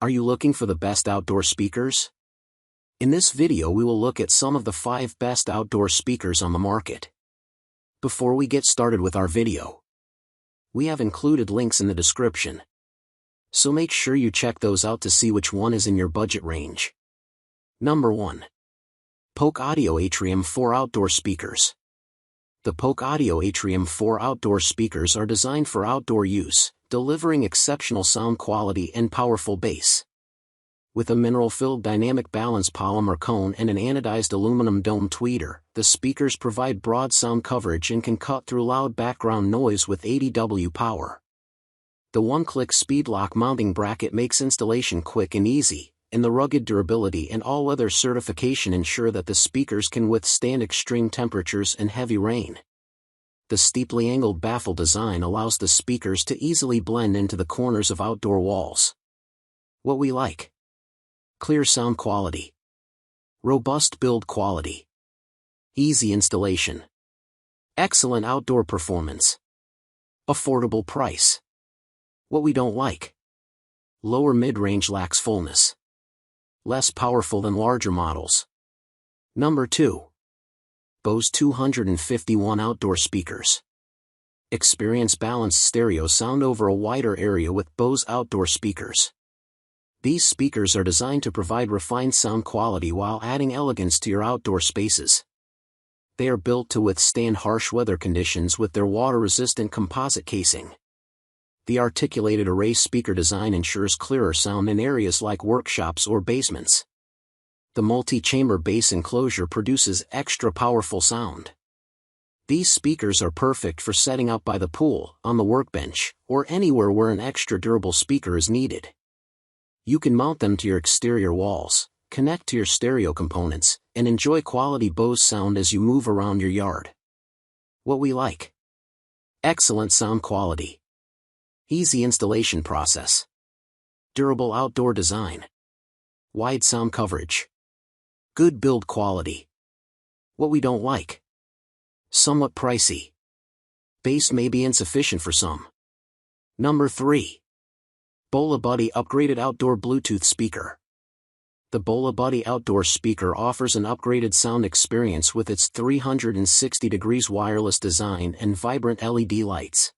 Are you looking for the best outdoor speakers? In this video we will look at some of the 5 best outdoor speakers on the market. Before we get started with our video, we have included links in the description, so make sure you check those out to see which one is in your budget range. Number 1. Polk Audio Atrium 4 Outdoor Speakers. The Polk Audio Atrium 4 outdoor speakers are designed for outdoor use, delivering exceptional sound quality and powerful bass. With a mineral-filled dynamic balance polymer cone and an anodized aluminum dome tweeter, the speakers provide broad sound coverage and can cut through loud background noise with 80 W power. The one-click speed lock mounting bracket makes installation quick and easy, and the rugged durability and all-weather certification ensure that the speakers can withstand extreme temperatures and heavy rain. The steeply angled baffle design allows the speakers to easily blend into the corners of outdoor walls. What we like: clear sound quality, robust build quality, easy installation, excellent outdoor performance, affordable price. What we don't like: lower mid-range lacks fullness, less powerful than larger models. Number 2. Bose 251 Outdoor Speakers. Experience balanced stereo sound over a wider area with Bose outdoor speakers. These speakers are designed to provide refined sound quality while adding elegance to your outdoor spaces. They are built to withstand harsh weather conditions with their water-resistant composite casing. The articulated array speaker design ensures clearer sound in areas like workshops or basements. The multi-chamber bass enclosure produces extra powerful sound. These speakers are perfect for setting up by the pool, on the workbench, or anywhere where an extra durable speaker is needed. You can mount them to your exterior walls, connect to your stereo components, and enjoy quality Bose sound as you move around your yard. What we like: excellent sound quality, easy installation process, durable outdoor design, wide sound coverage, good build quality. What we don't like: somewhat pricey. Bass may be insufficient for some. Number 3. BolaBuddy Upgraded Outdoor Bluetooth Speaker. The BolaBuddy outdoor speaker offers an upgraded sound experience with its 360 degrees wireless design and vibrant LED lights.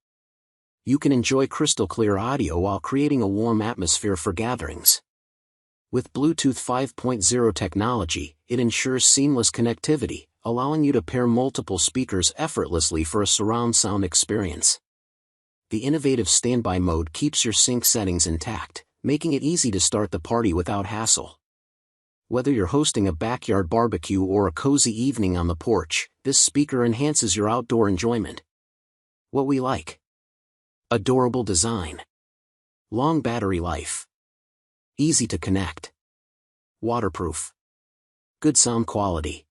You can enjoy crystal clear audio while creating a warm atmosphere for gatherings. With Bluetooth 5.0 technology, it ensures seamless connectivity, allowing you to pair multiple speakers effortlessly for a surround sound experience. The innovative standby mode keeps your sync settings intact, making it easy to start the party without hassle. Whether you're hosting a backyard barbecue or a cozy evening on the porch, this speaker enhances your outdoor enjoyment. What we like: adorable design, long battery life, easy to connect, waterproof, good sound quality.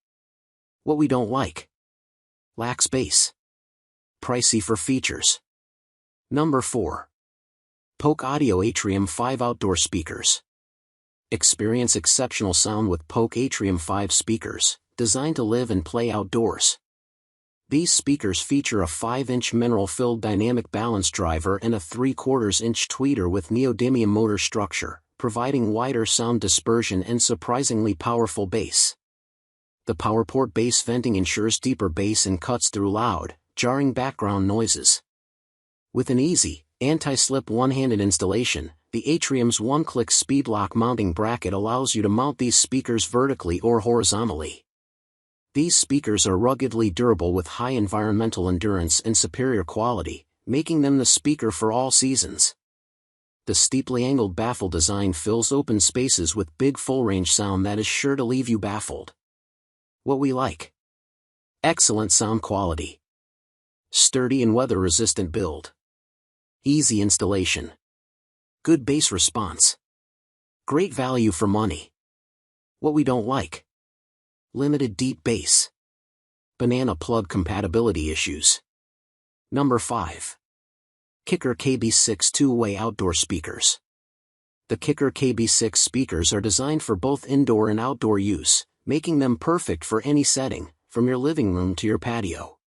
What we don't like: lacks bass, pricey for features. Number 4. Polk Audio Atrium 5 Outdoor Speakers. Experience exceptional sound with Polk Atrium 5 speakers, designed to live and play outdoors. These speakers feature a 5-inch mineral-filled dynamic balance driver and a 3/4-inch tweeter with neodymium motor structure, providing wider sound dispersion and surprisingly powerful bass. The PowerPort bass venting ensures deeper bass and cuts through loud, jarring background noises. With an easy, anti-slip one-handed installation, the Atrium's one-click speed lock mounting bracket allows you to mount these speakers vertically or horizontally. These speakers are ruggedly durable with high environmental endurance and superior quality, making them the speaker for all seasons. The steeply angled baffle design fills open spaces with big full-range sound that is sure to leave you baffled. What we like: excellent sound quality, sturdy and weather-resistant build, easy installation, good bass response, great value for money. What we don't like: limited deep bass, banana plug compatibility issues. Number 5. Kicker KB6 Two-Way Outdoor Speakers. The Kicker KB6 speakers are designed for both indoor and outdoor use, making them perfect for any setting, from your living room to your patio.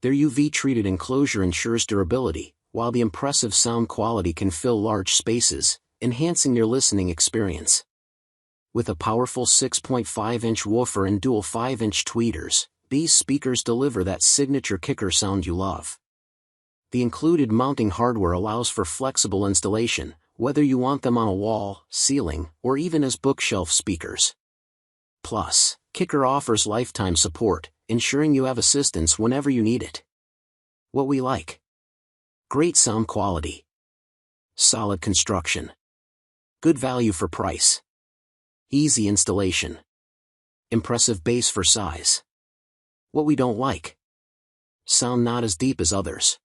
Their UV-treated enclosure ensures durability, while the impressive sound quality can fill large spaces, enhancing your listening experience. With a powerful 6.5-inch woofer and dual 5-inch tweeters, these speakers deliver that signature kicker sound you love. The included mounting hardware allows for flexible installation, whether you want them on a wall, ceiling, or even as bookshelf speakers. Plus, Kicker offers lifetime support, ensuring you have assistance whenever you need it. What we like: great sound quality, solid construction, good value for price, easy installation, impressive bass for size. What we don't like: sound not as deep as others.